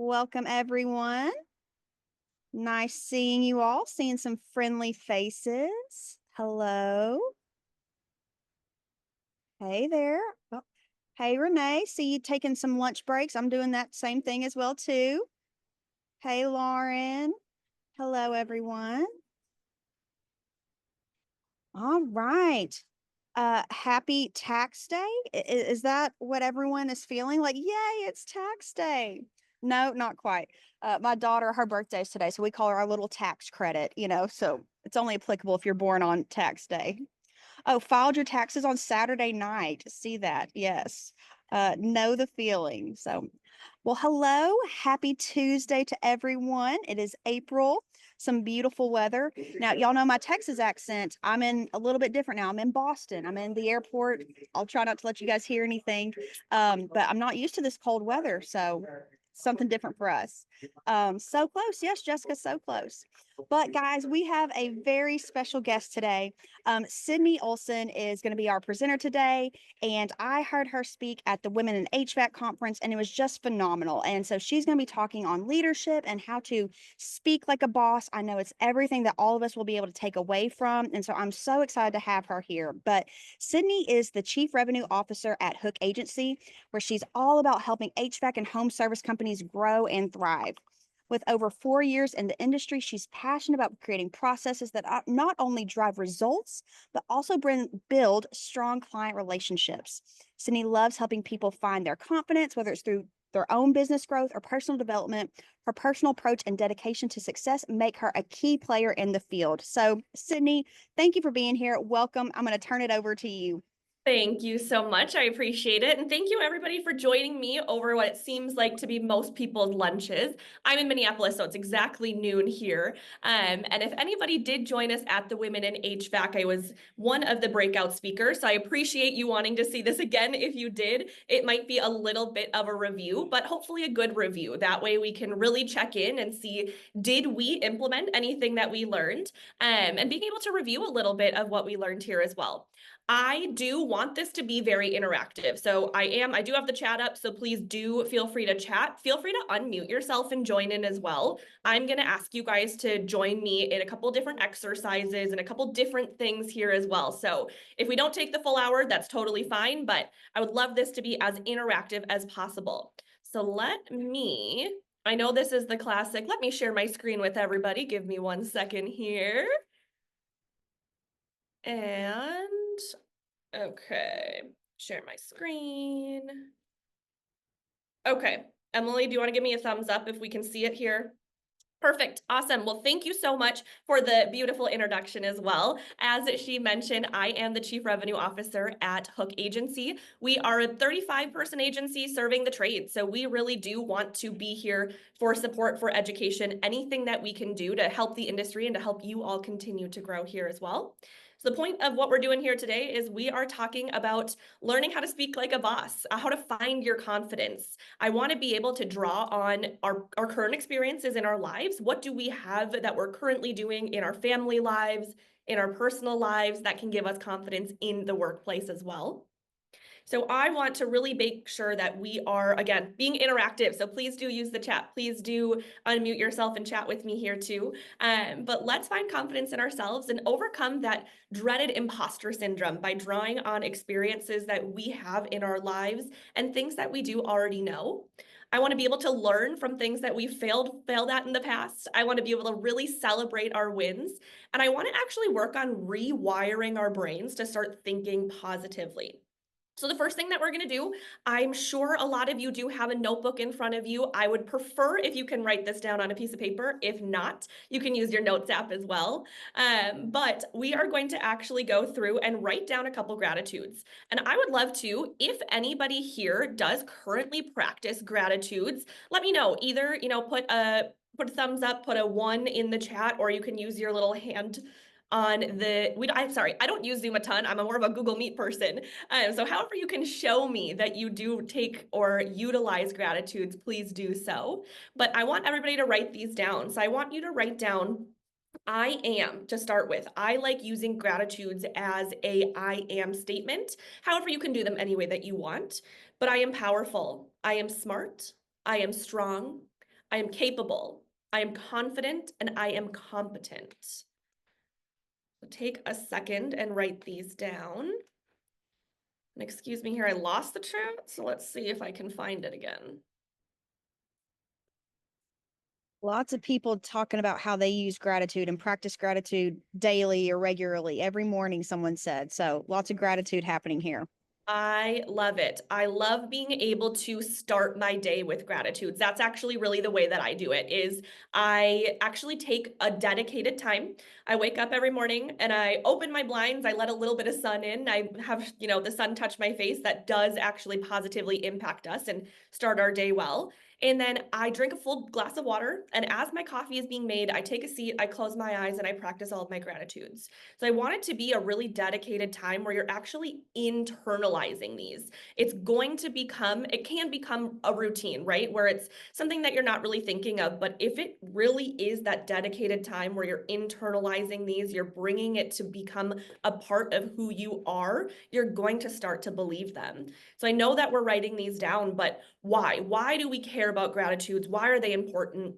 Welcome, everyone. Nice seeing you all, seeing some friendly faces. Hello. Hey there. Oh, hey, Renee. See you taking some lunch breaks. I'm doing that same thing as well, too. Hey, Lauren. Hello, everyone. All right. Happy tax day. Is that what everyone is feeling? Like, yay, it's tax day. No, not quite. My daughter, her birthday's today, so we call her our little tax credit, so it's only applicable if you're born on tax day. Oh, filed your taxes on Saturday night. See that? Yes. Know the feeling. So, well, hello. Happy Tuesday to everyone. It is April. Some beautiful weather. Now, y'all know my Texas accent. I'm in a little bit different now. I'm in Boston. I'm in the airport. I'll try not to let you guys hear anything. But I'm not used to this cold weather. So, something different for us. So close. Yes, Jessica, so close. But guys, we have a very special guest today. Sydnee Olson is going to be our presenter today, and I heard her speak at the Women in HVAC conference, and it was just phenomenal. And so she's going to be talking on leadership and how to speak like a boss. I know it's everything that all of us will be able to take away from, and so I'm so excited to have her here. But Sydnee is the Chief Revenue Officer at Hook Agency, where she's all about helping HVAC and home service companies grow and thrive. With over 4 years in the industry, she's passionate about creating processes that not only drive results, but also build strong client relationships. Sydnee loves helping people find their confidence, whether it's through their own business growth or personal development. Her personal approach and dedication to success make her a key player in the field. So, Sydnee, thank you for being here. Welcome. I'm going to turn it over to you. Thank you so much. I appreciate it. And thank you, everybody, for joining me over what it seems like to be most people's lunches. I'm in Minneapolis, so it's exactly noon here. And if anybody did join us at the Women in HVAC, I was one of the breakout speakers. So I appreciate you wanting to see this again. If you did, it might be a little bit of a review, but hopefully a good review. That way we can really check in and see, did we implement anything that we learned? And being able to review a little bit of what we learned here as well. I do want this to be very interactive. So I do have the chat up, so please do feel free to chat. Feel free to unmute yourself and join in as well. I'm going to ask you guys to join me in a couple different exercises and a couple different things here as well. So if we don't take the full hour, that's totally fine, but I would love this to be as interactive as possible. So I know this is the classic. Let me share my screen with everybody. Give me 1 second here. And okay, share my screen. Okay, Emily, do you want to give me a thumbs up if we can see it here? Perfect. Awesome. Well, thank you so much for the beautiful introduction as well. As she mentioned, I am the Chief Revenue Officer at Hook Agency. We are a 35-person agency serving the trades. So we really do want to be here for support, for education, anything that we can do to help the industry and to help you all continue to grow here as well. So the point of what we're doing here today is we are talking about learning how to speak like a boss, how to find your confidence. I want to be able to draw on our current experiences in our lives. What do we have that we're currently doing in our family lives, in our personal lives that can give us confidence in the workplace as well? So I want to really make sure that we are, again, being interactive. So please do use the chat. Please do unmute yourself and chat with me here too. But let's find confidence in ourselves and overcome that dreaded imposter syndrome by drawing on experiences that we have in our lives and things that we do already know. I want to be able to learn from things that we failed at in the past. I want to be able to really celebrate our wins. And I want to actually work on rewiring our brains to start thinking positively. So the first thing that we're going to do, I'm sure a lot of you do have a notebook in front of you. I would prefer if you can write this down on a piece of paper. If not, you can use your notes app as well. But we are going to actually go through and write down a couple gratitudes. And I would love to, if anybody here does currently practice gratitudes, let me know. Either, put a thumbs up, put a 1 in the chat, or you can use your little hand on I'm sorry, I don't use Zoom a ton. I'm more of a Google Meet person. So however you can show me that you do take or utilize gratitudes, please do so. But I want everybody to write these down. So I want you to write down, I am, to start with. I like using gratitudes as a I am statement. However, you can do them any way that you want. But I am powerful. I am smart. I am strong. I am capable, I am confident, and I am competent. So take a second and write these down. And excuse me here, I lost the chat, so let's see if I can find it again. Lots of people talking about how they use gratitude and practice gratitude daily or regularly. Every morning, someone said. So lots of gratitude happening here. I love it. I love being able to start my day with gratitudes. That's actually really the way that I do it is I actually take a dedicated time. I wake up every morning and I open my blinds. I let a little bit of sun in. I have, the sun touch my face. That does actually positively impact us and start our day well. And then I drink a full glass of water. And as my coffee is being made, I take a seat, I close my eyes, and I practice all of my gratitudes. So I want it to be a really dedicated time where you're actually internalizing these. It can become a routine, right? Where it's something that you're not really thinking of. But if it really is that dedicated time where you're internalizing these, you're bringing it to become a part of who you are, you're going to start to believe them. So I know that we're writing these down, but why? Why do we care about gratitudes? Why are they important?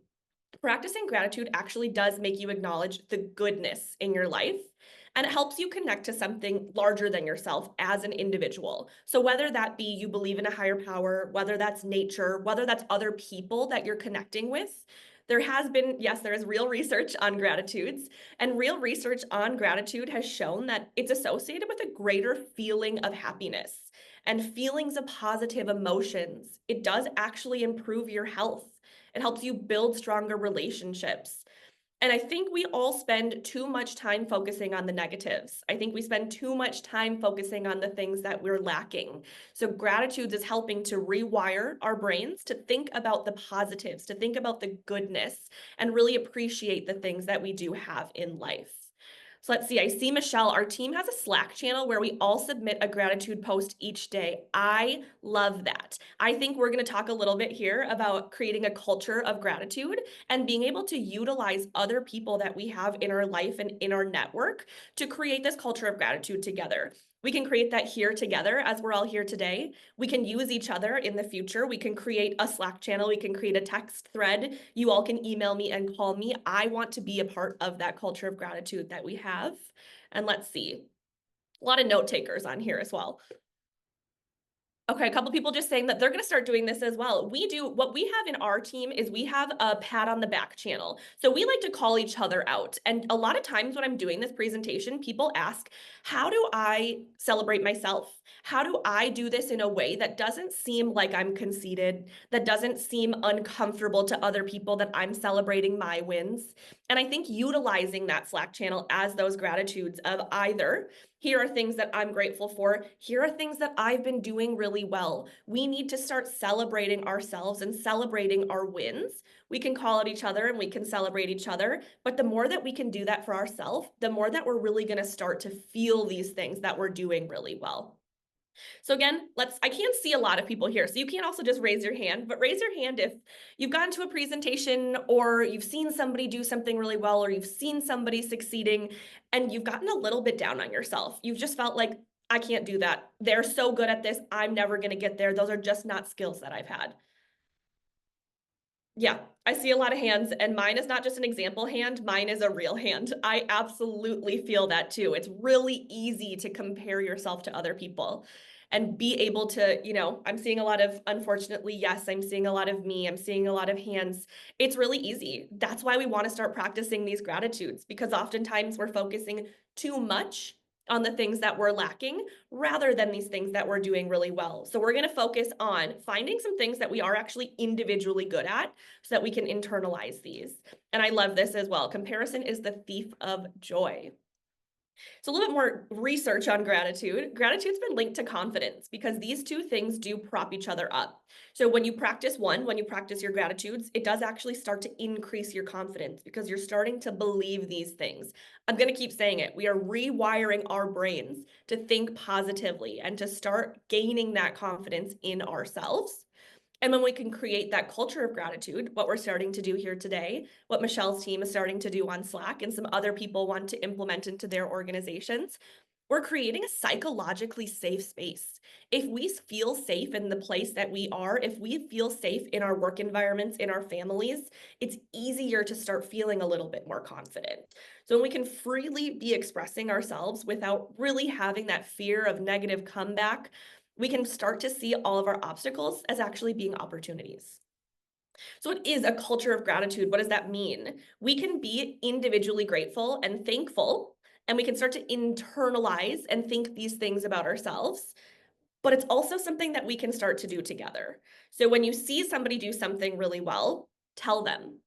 Practicing gratitude actually does make you acknowledge the goodness in your life, and it helps you connect to something larger than yourself as an individual. So whether that be you believe in a higher power, whether that's nature, whether that's other people that you're connecting with, there has been, yes, there is real research on gratitudes, and real research on gratitude has shown that it's associated with a greater feeling of happiness and feelings of positive emotions. It does actually improve your health. It helps you build stronger relationships. And I think we all spend too much time focusing on the negatives. I think we spend too much time focusing on the things that we're lacking. So gratitude is helping to rewire our brains to think about the positives, to think about the goodness, and really appreciate the things that we do have in life. So let's see, I see Michelle, our team has a Slack channel where we all submit a gratitude post each day. I love that. I think we're going to talk a little bit here about creating a culture of gratitude and being able to utilize other people that we have in our life and in our network to create this culture of gratitude together. We can create that here together as we're all here today. We can use each other in the future. We can create a Slack channel. We can create a text thread. You all can email me and call me. I want to be a part of that culture of gratitude that we have. And let's see, a lot of note takers on here as well. Okay, a couple people just saying that they're going to start doing this as well. What we have in our team is we have a pat on the back channel. So we like to call each other out. And a lot of times when I'm doing this presentation, people ask, how do I celebrate myself? How do I do this in a way that doesn't seem like I'm conceited, that doesn't seem uncomfortable to other people that I'm celebrating my wins? And I think utilizing that Slack channel as those gratitudes of either, here are things that I'm grateful for. Here are things that I've been doing really well. We need to start celebrating ourselves and celebrating our wins. We can call out each other and we can celebrate each other. But the more that we can do that for ourselves, the more that we're really going to start to feel these things that we're doing really well. So again, I can't see a lot of people here. So you can also just raise your hand, but raise your hand if you've gone to a presentation or you've seen somebody do something really well, or you've seen somebody succeeding and you've gotten a little bit down on yourself. You've just felt like, I can't do that. They're so good at this. I'm never going to get there. Those are just not skills that I've had. Yeah, I see a lot of hands, and mine is not just an example hand, mine is a real hand. I absolutely feel that too. It's really easy to compare yourself to other people and be able to, I'm seeing a lot of, unfortunately, yes, I'm seeing a lot of me, I'm seeing a lot of hands. It's really easy. That's why we want to start practicing these gratitudes, because oftentimes we're focusing too much on the things that we're lacking rather than these things that we're doing really well. So we're going to focus on finding some things that we are actually individually good at so that we can internalize these. And I love this as well. Comparison is the thief of joy. So a little bit more research on gratitude. Gratitude's been linked to confidence because these two things do prop each other up. So when you practice your gratitudes, it does actually start to increase your confidence because you're starting to believe these things. I'm going to keep saying it. We are rewiring our brains to think positively and to start gaining that confidence in ourselves. And when we can create that culture of gratitude, what we're starting to do here today, what Michelle's team is starting to do on Slack, and some other people want to implement into their organizations, We're creating a psychologically safe space. If we feel safe in the place that we are, if we feel safe in our work environments, in our families, it's easier to start feeling a little bit more confident. So when we can freely be expressing ourselves without really having that fear of negative comeback, we can start to see all of our obstacles as actually being opportunities. So it is a culture of gratitude. What does that mean? We can be individually grateful and thankful, and we can start to internalize and think these things about ourselves. But it's also something that we can start to do together. So when you see somebody do something really well, tell them.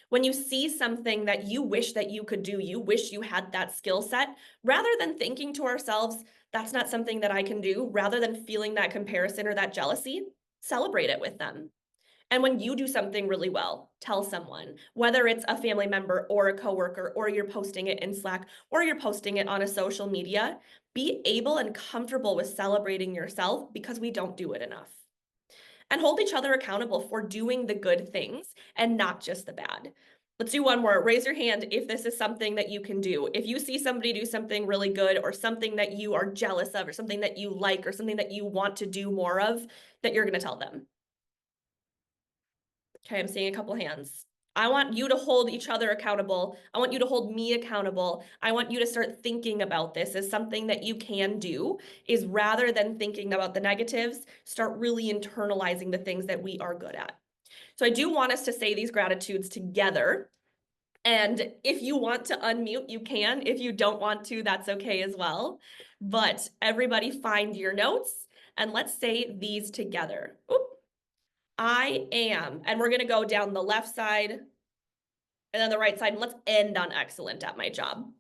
When you see something that you wish that you could do, you wish you had that skill set, rather than thinking to ourselves, that's not something that I can do, rather than feeling that comparison or that jealousy, celebrate it with them. And when you do something really well, tell someone, whether it's a family member or a coworker, or you're posting it in Slack, or you're posting it on a social media, be able and comfortable with celebrating yourself because we don't do it enough. And hold each other accountable for doing the good things and not just the bad. Let's do one more. Raise your hand if this is something that you can do. If you see somebody do something really good or something that you are jealous of or something that you like or something that you want to do more of, that you're going to tell them. Okay, I'm seeing a couple hands. I want you to hold each other accountable. I want you to hold me accountable. I want you to start thinking about this as something that you can do, is rather than thinking about the negatives, start really internalizing the things that we are good at. So I do want us to say these gratitudes together. And if you want to unmute, you can. If you don't want to, that's okay as well. But everybody find your notes and let's say these together. Oop. I am, and we're gonna go down the left side and then the right side, and let's end on excellent at my job.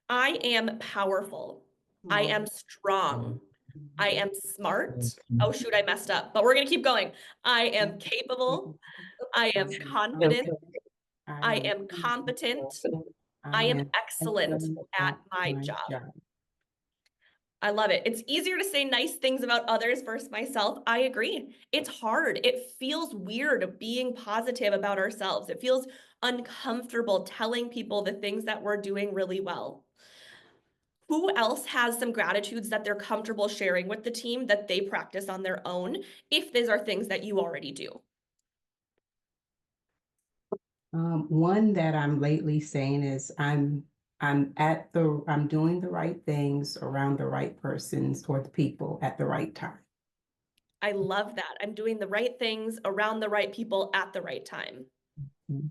I am powerful. I am strong. I am smart. Oh shoot, I messed up, but we're gonna keep going. I am capable. I am confident. I I am am competent. confident. I I am am excellent excellent at at my my job. job. I love it. It's easier to say nice things about others versus myself. I agree. It's hard. It feels weird being positive about ourselves. It feels uncomfortable telling people the things that we're doing really well. Who else has some gratitudes that they're comfortable sharing with the team that they practice on their own, if these are things that you already do? One that I'm lately saying is I'm doing the right things around the right persons or the people at the right time. I love that. I'm doing the right things around the right people at the right time. Mhm.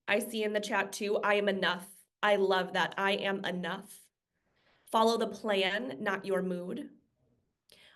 I see in the chat too, I am enough. I love that. I am enough. Follow the plan, not your mood.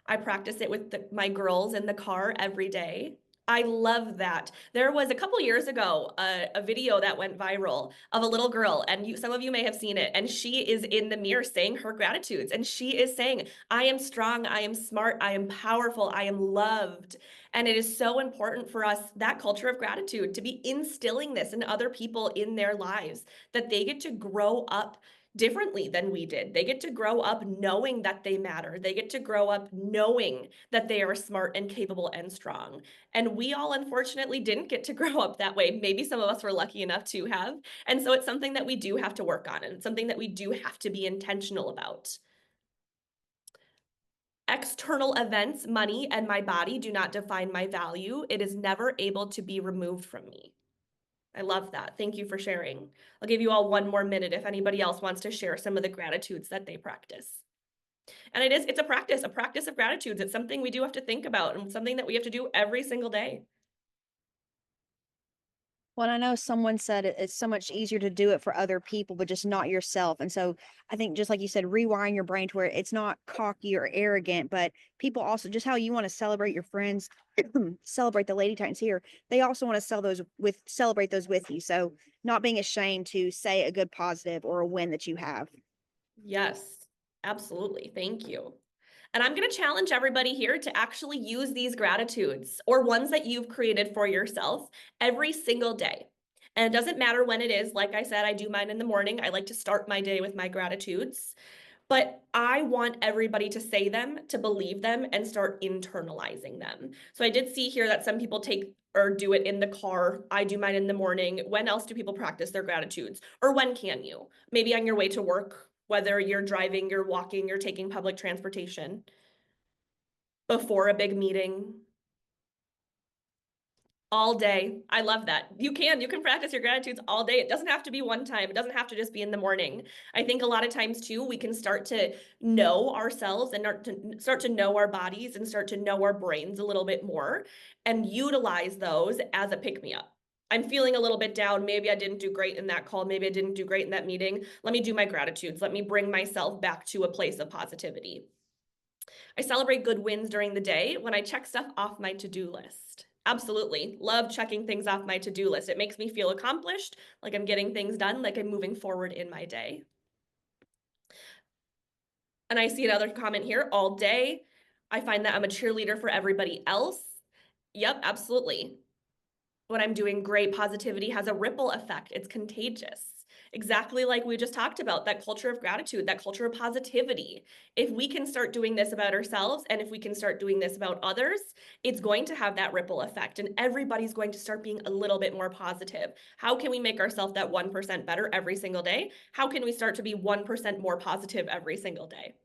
I practice it with my girls in the car every day. I love that. There was a couple years ago a video that went viral of a little girl, and some of you may have seen it, and she is in the mirror saying her gratitudes, and she is saying, I am strong, I am smart, I am powerful, I am loved. And it is so important for us, that culture of gratitude, to be instilling this in other people in their lives, that they get to grow up differently than we did. They get to grow up knowing that they matter. They get to grow up knowing that they are smart and capable and strong. And we all unfortunately didn't get to grow up that way. Maybe some of us were lucky enough to have. And so it's something that we do have to work on, and it's something that we do have to be intentional about. External events, money, and my body do not define my value. It is never able to be removed from me. I love that. Thank you for sharing. I'll give you all one more minute if anybody else wants to share some of the gratitudes that they practice. And it's a practice of gratitudes. It's something we do have to think about and something that we have to do every single day. Well, I know someone said it's so much easier to do it for other people, but just not yourself. And so I think just like you said, rewiring your brain to where it's not cocky or arrogant, but people also just how you want to celebrate your friends, celebrate the Lady Titans here. They also want to celebrate those with you. So not being ashamed to say a good positive or a win that you have. Yes, absolutely. Thank you. And I'm going to challenge everybody here to actually use these gratitudes or ones that you've created for yourself every single day. And it doesn't matter when it is. Like I said, I do mine in the morning. I like to start my day with my gratitudes. But I want everybody to say them, to believe them, and start internalizing them. So I did see here that some people take or do it in the car. I do mine in the morning. When else do people practice their gratitudes? Or when can you? Maybe on your way to work, whether you're driving, you're walking, you're taking public transportation, before a big meeting, all day. I love that. You can practice your gratitudes all day. It doesn't have to be one time. It doesn't have to just be in the morning. I think a lot of times too, we can start to know ourselves and start to know our bodies and start to know our brains a little bit more and utilize those as a pick-me-up. I'm feeling a little bit down. Maybe I didn't do great in that call. Maybe I didn't do great in that meeting. Let me do my gratitudes. Let me bring myself back to a place of positivity. I celebrate good wins during the day when I check stuff off my to-do list. Absolutely. Love checking things off my to-do list. It makes me feel accomplished, like I'm getting things done, like I'm moving forward in my day. And I see another comment here, all day. I find that I'm a cheerleader for everybody else. Yep, absolutely. When I'm doing great, positivity has a ripple effect. It's contagious. Exactly like we just talked about, that culture of gratitude, that culture of positivity. If we can start doing this about ourselves and if we can start doing this about others, it's going to have that ripple effect and everybody's going to start being a little bit more positive. How can we make ourselves that 1% better every single day? How can we start to be 1% more positive every single day?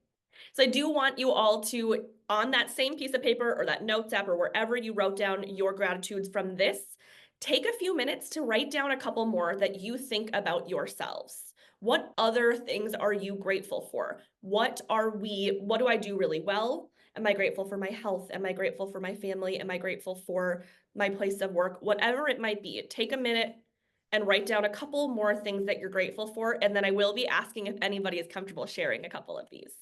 So I do want you all to, on that same piece of paper or that notes app or wherever you wrote down your gratitudes from this, take a few minutes to write down a couple more that you think about yourselves. What other things are you grateful for? What do I do really well? Am I grateful for my health? Am I grateful for my family? Am I grateful for my place of work? Whatever it might be, take a minute and write down a couple more things that you're grateful for. And then I will be asking if anybody is comfortable sharing a couple of these.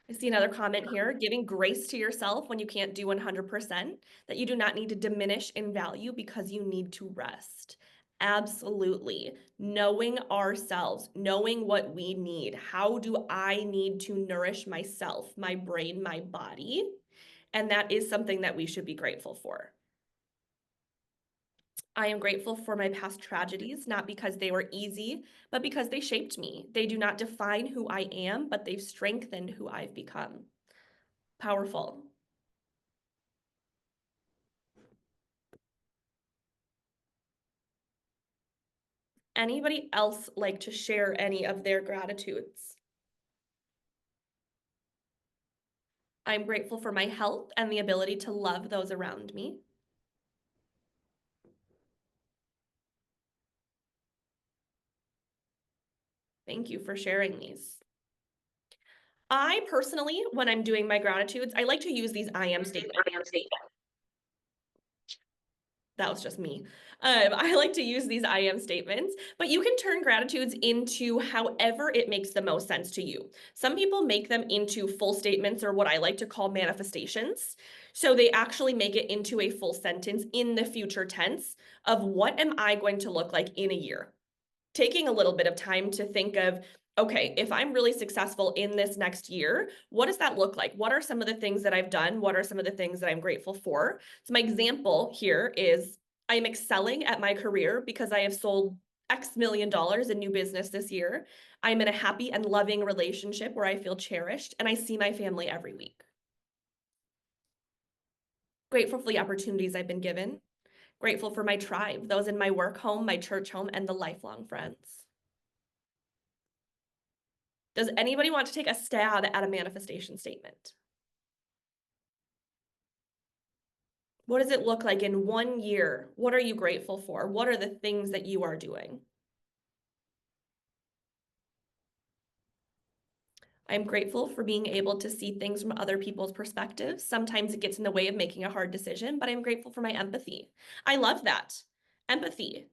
I see another comment here, giving grace to yourself when you can't do 100%, that you do not need to diminish in value because you need to rest. Absolutely. Knowing ourselves, knowing what we need. How do I need to nourish myself, my brain, my body? And that is something that we should be grateful for. I am grateful for my past tragedies, not because they were easy, but because they shaped me. They do not define who I am, but they've strengthened who I've become. Powerful. Anybody else like to share any of their gratitudes? I'm grateful for my health and the ability to love those around me. Thank you for sharing these. I personally, when I'm doing my gratitudes, I like to use these I am statements. That was just me. I like to use these I am statements, but you can turn gratitudes into however it makes the most sense to you. Some people make them into full statements or what I like to call manifestations. So they actually make it into a full sentence in the future tense of what am I going to look like in a year? Taking a little bit of time to think of, okay, if I'm really successful in this next year, what does that look like? What are some of the things that I've done? What are some of the things that I'm grateful for? So my example here is I'm excelling at my career because I have sold X million dollars in new business this year. I'm in a happy and loving relationship where I feel cherished and I see my family every week. Grateful for the opportunities I've been given. Grateful for my tribe, those in my work home, my church home, and the lifelong friends. Does anybody want to take a stab at a manifestation statement? What does it look like in 1 year? What are you grateful for? What are the things that you are doing? I'm grateful for being able to see things from other people's perspectives. Sometimes it gets in the way of making a hard decision, but I'm grateful for my empathy. I love that. Empathy.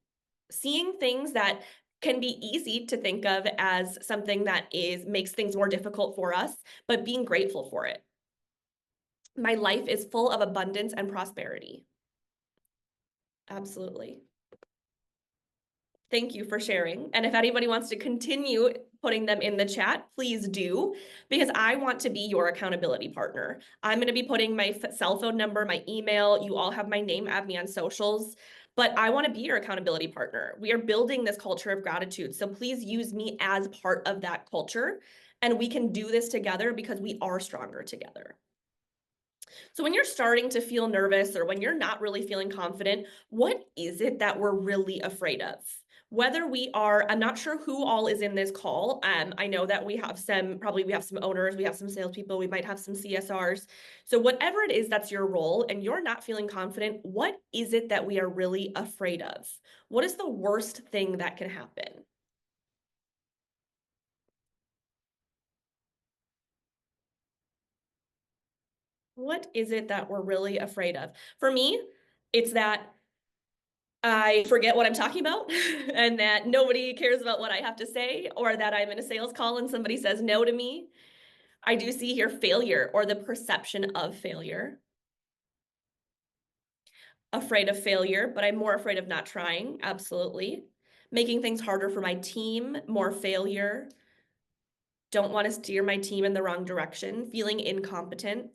Seeing things that can be easy to think of as something that makes things more difficult for us, but being grateful for it. My life is full of abundance and prosperity. Absolutely. Thank you for sharing. And if anybody wants to continue putting them in the chat, please do, because I want to be your accountability partner. I'm going to be putting my cell phone number, my email. You all have my name, add me on socials, but I want to be your accountability partner. We are building this culture of gratitude. So please use me as part of that culture. And we can do this together because we are stronger together. So when you're starting to feel nervous or when you're not really feeling confident, what is it that we're really afraid of? Whether we are, I'm not sure who all is in this call. I know that we have some, probably we have some owners, we have some salespeople, we might have some CSRs. So whatever it is that's your role and you're not feeling confident, what is it that we are really afraid of? What is the worst thing that can happen? What is it that we're really afraid of? For me, it's that I forget what I'm talking about and that nobody cares about what I have to say, or that I'm in a sales call and somebody says no to me. I do see here failure or the perception of failure. Afraid of failure, but I'm more afraid of not trying. Absolutely. Making things harder for my team, more failure. Don't want to steer my team in the wrong direction. Feeling incompetent.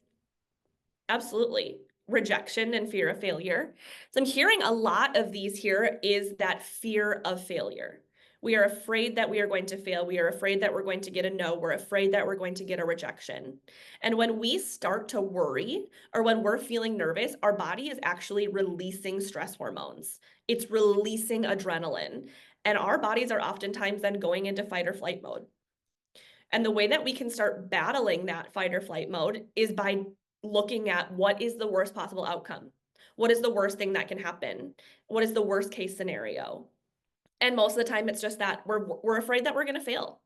Absolutely. Rejection and fear of failure. So I'm hearing a lot of these here is that fear of failure. We are afraid that we are going to fail. We are afraid that we're going to get a no. We're afraid that we're going to get a rejection. And when we start to worry or when we're feeling nervous, our body is actually releasing stress hormones. It's releasing adrenaline. And our bodies are oftentimes then going into fight or flight mode. And the way that we can start battling that fight or flight mode is by looking at what is the worst possible outcome. What is the worst thing that can happen? What is the worst case scenario? And most of the time, it's just that we're afraid that we're going to fail.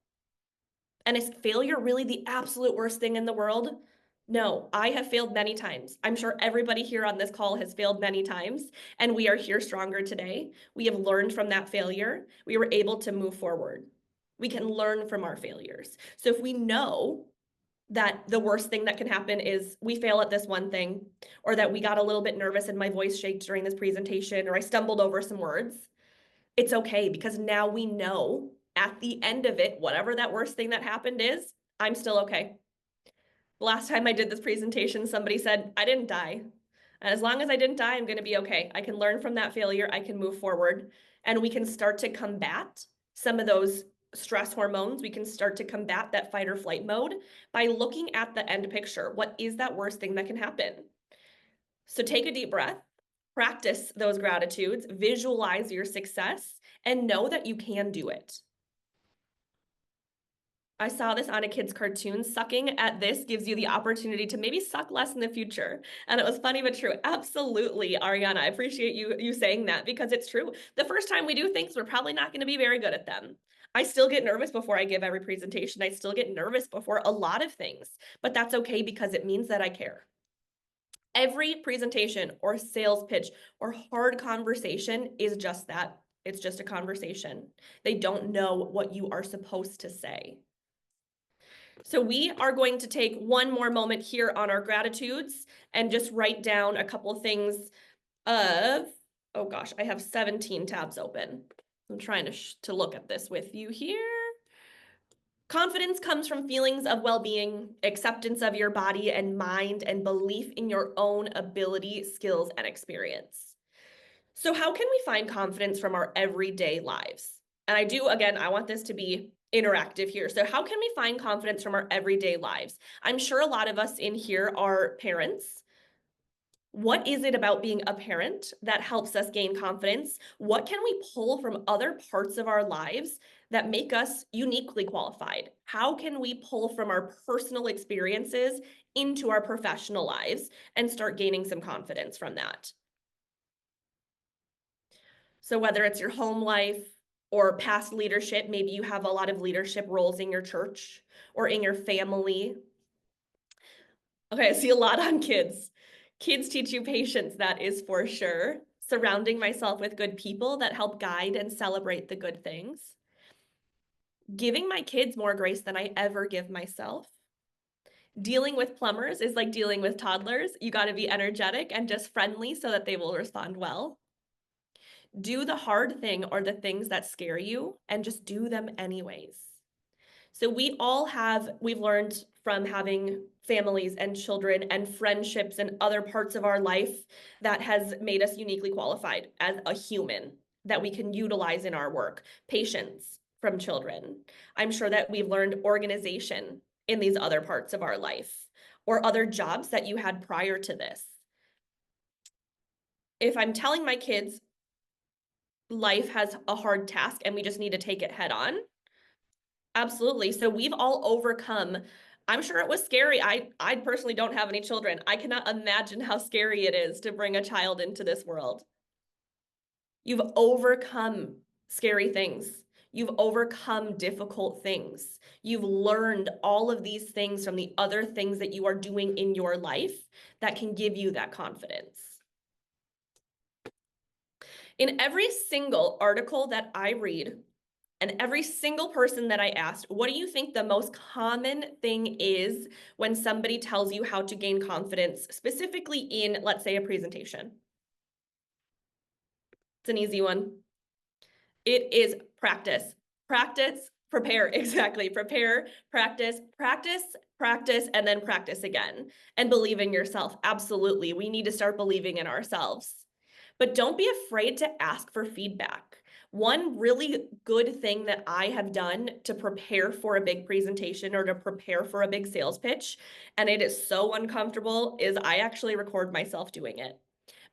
And is failure really the absolute worst thing in the world? No, I have failed many times. I'm sure everybody here on this call has failed many times, and we are here stronger today. We have learned from that failure. We were able to move forward. We can learn from our failures. So if we know that the worst thing that can happen is we fail at this one thing, or that we got a little bit nervous and my voice shaked during this presentation, or I stumbled over some words, it's okay because now we know at the end of it, whatever that worst thing that happened is, I'm still okay. The last time I did this presentation, somebody said, I didn't die. And as long as I didn't die, I'm going to be okay. I can learn from that failure. I can move forward and we can start to combat some of those stress hormones. We can start to combat that fight or flight mode by looking at the end picture. What is that worst thing that can happen? So take a deep breath, practice those gratitudes, visualize your success, and know that you can do it. I saw this on a kid's cartoon. Sucking at this gives you the opportunity to maybe suck less in the future. And it was funny but true. Absolutely, Ariana. I appreciate you saying that because it's true. The first time we do things, we're probably not going to be very good at them. I still get nervous before I give every presentation. I still get nervous before a lot of things, but that's okay because it means that I care. Every presentation or sales pitch or hard conversation is just that. It's just a conversation. They don't know what you are supposed to say. So we are going to take one more moment here on our gratitudes and just write down a couple of things of, oh gosh, I have 17 tabs open. I'm trying to look at this with you here. Confidence comes from feelings of well-being, acceptance of your body and mind, and belief in your own ability, skills, and experience. So how can we find confidence from our everyday lives? And I want this to be interactive here. So how can we find confidence from our everyday lives? I'm sure a lot of us in here are parents. What is it about being a parent that helps us gain confidence? What can we pull from other parts of our lives that make us uniquely qualified? How can we pull from our personal experiences into our professional lives and start gaining some confidence from that? So whether it's your home life or past leadership, maybe you have a lot of leadership roles in your church or in your family. Okay, I see a lot on kids. Kids teach you patience, that is for sure. Surrounding myself with good people that help guide and celebrate the good things. Giving my kids more grace than I ever give myself. Dealing with plumbers is like dealing with toddlers. You got to be energetic and just friendly so that they will respond well. Do the hard thing or the things that scare you and just do them anyways. So we've learned from having families and children and friendships and other parts of our life that has made us uniquely qualified as a human that we can utilize in our work. Patience from children. I'm sure that we've learned organization in these other parts of our life. or other jobs that you had prior to this. If I'm telling my kids life has a hard task and we just need to take it head on, absolutely. So we've all overcome. I'm sure it was scary. I personally don't have any children. I cannot imagine how scary it is to bring a child into this world. You've overcome scary things. You've overcome difficult things. You've learned all of these things from the other things that you are doing in your life that can give you that confidence. In every single article that I read, and every single person that I asked, what do you think the most common thing is when somebody tells you how to gain confidence, specifically in, let's say, a presentation? It's an easy one. It is practice. Practice, prepare, exactly. Prepare, practice, practice, practice, and then practice again. And believe in yourself. Absolutely. We need to start believing in ourselves. But don't be afraid to ask for feedback. One really good thing that I have done to prepare for a big presentation or to prepare for a big sales pitch, and it is so uncomfortable, is I actually record myself doing it.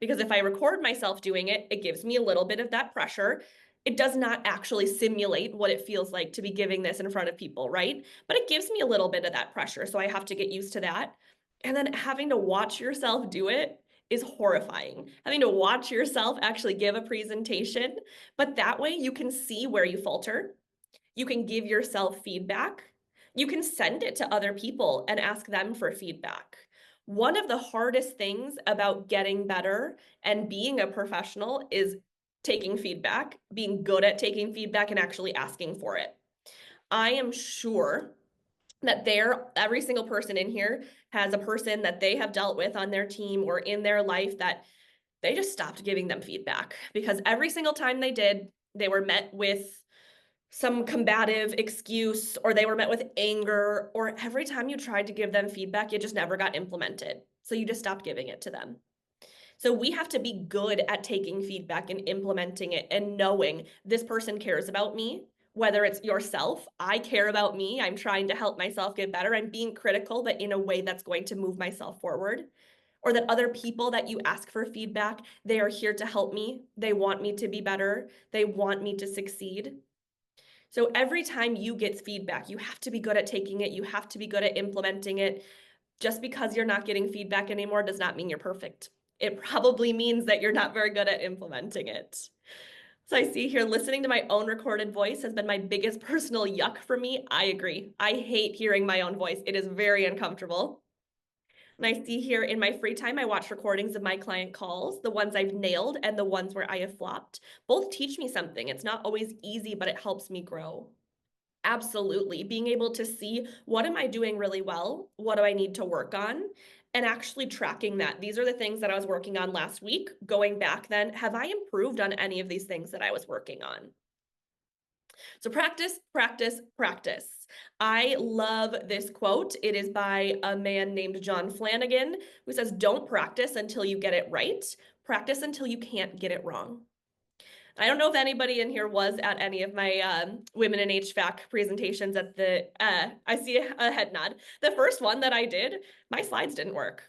Because if I record myself doing it, it gives me a little bit of that pressure. It does not actually simulate what it feels like to be giving this in front of people, right? But it gives me a little bit of that pressure. So I have to get used to that. And then having to watch yourself do it is horrifying. Having to watch yourself actually give a presentation, but that way you can see where you falter. You can give yourself feedback. You can send it to other people and ask them for feedback. One of the hardest things about getting better and being a professional is taking feedback, being good at taking feedback and actually asking for it. I am sure that every single person in here has a person that they have dealt with on their team or in their life that they just stopped giving them feedback because every single time they did, they were met with some combative excuse or they were met with anger, or every time you tried to give them feedback, it just never got implemented. So you just stopped giving it to them. So we have to be good at taking feedback and implementing it and knowing this person cares about me, whether it's yourself, I care about me, I'm trying to help myself get better, I'm being critical, but in a way that's going to move myself forward. Or that other people that you ask for feedback, they are here to help me. They want me to be better. They want me to succeed. So every time you get feedback, you have to be good at taking it. You have to be good at implementing it. Just because you're not getting feedback anymore does not mean you're perfect. It probably means that you're not very good at implementing it. So I see here, listening to my own recorded voice has been my biggest personal yuck for me. I agree. I hate hearing my own voice. It is very uncomfortable. And I see here in my free time, I watch recordings of my client calls, the ones I've nailed and the ones where I have flopped. Both teach me something. It's not always easy, but it helps me grow. Absolutely. Being able to see, what am I doing really well? What do I need to work on? And actually tracking that. These are the things that I was working on last week. Going back then, have I improved on any of these things that I was working on? So practice, practice, practice. I love this quote. It is by a man named John Flanagan, who says, don't practice until you get it right. Practice until you can't get it wrong. I don't know if anybody in here was at any of my Women in HVAC presentations at the, I see a head nod. The first one that I did, my slides didn't work.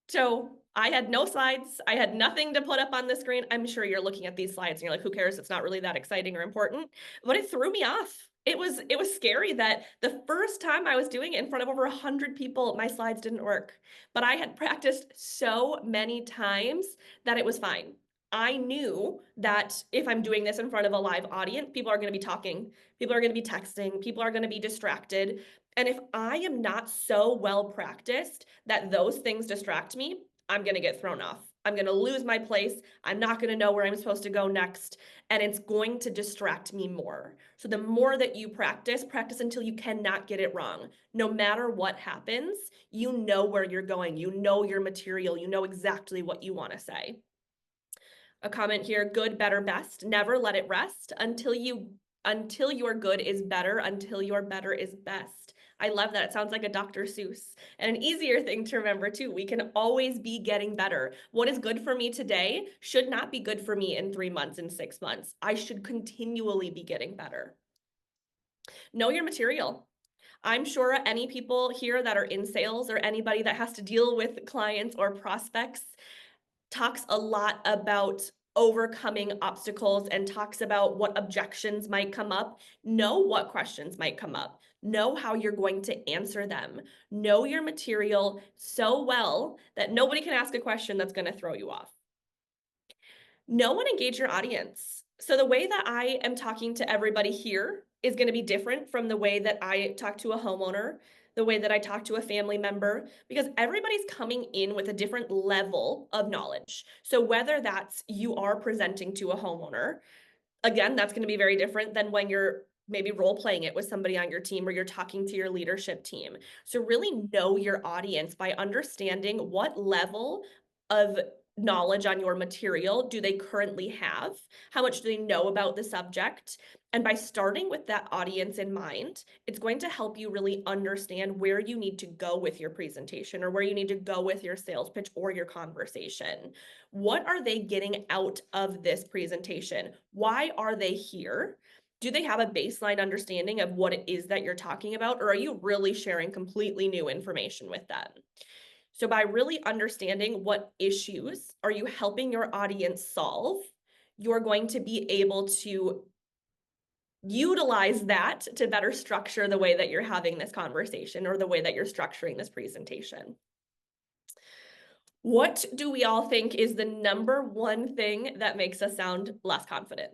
So I had no slides. I had nothing to put up on the screen. I'm sure you're looking at these slides and you're like, who cares? It's not really that exciting or important, but it threw me off. It was scary that the first time I was doing it in front of over 100 people, my slides didn't work, but I had practiced so many times that it was fine. I knew that if I'm doing this in front of a live audience, people are going to be talking, people are going to be texting, people are going to be distracted. And if I am not so well practiced that those things distract me, I'm going to get thrown off. I'm going to lose my place. I'm not going to know where I'm supposed to go next. And it's going to distract me more. So the more that you practice, practice until you cannot get it wrong. No matter what happens, you know where you're going. You know your material. You know exactly what you want to say. A comment here, good, better, best. Never let it rest until your good is better, until your better is best. I love that. It sounds like a Dr. Seuss. And an easier thing to remember too, we can always be getting better. What is good for me today should not be good for me in 3 months, in 6 months. I should continually be getting better. Know your material. I'm sure any people here that are in sales or anybody that has to deal with clients or prospects talks a lot about overcoming obstacles and talks about what objections might come up. Know what questions might come up. Know how you're going to answer them. Know your material so well that nobody can ask a question that's going to throw you off. Know and engage your audience. So the way that I am talking to everybody here is going to be different from the way that I talk to a homeowner, the way that I talk to a family member, because everybody's coming in with a different level of knowledge. So whether that's you are presenting to a homeowner, again, that's going to be very different than when you're maybe role playing it with somebody on your team or you're talking to your leadership team. So really know your audience by understanding what level of knowledge on your material do they currently have? How much do they know about the subject? And by starting with that audience in mind, it's going to help you really understand where you need to go with your presentation or where you need to go with your sales pitch or your conversation. What are they getting out of this presentation? Why are they here? Do they have a baseline understanding of what it is that you're talking about, or are you really sharing completely new information with them? So by really understanding what issues are you helping your audience solve, you're going to be able to utilize that to better structure the way that you're having this conversation or the way that you're structuring this presentation. What do we all think is the number one thing that makes us sound less confident?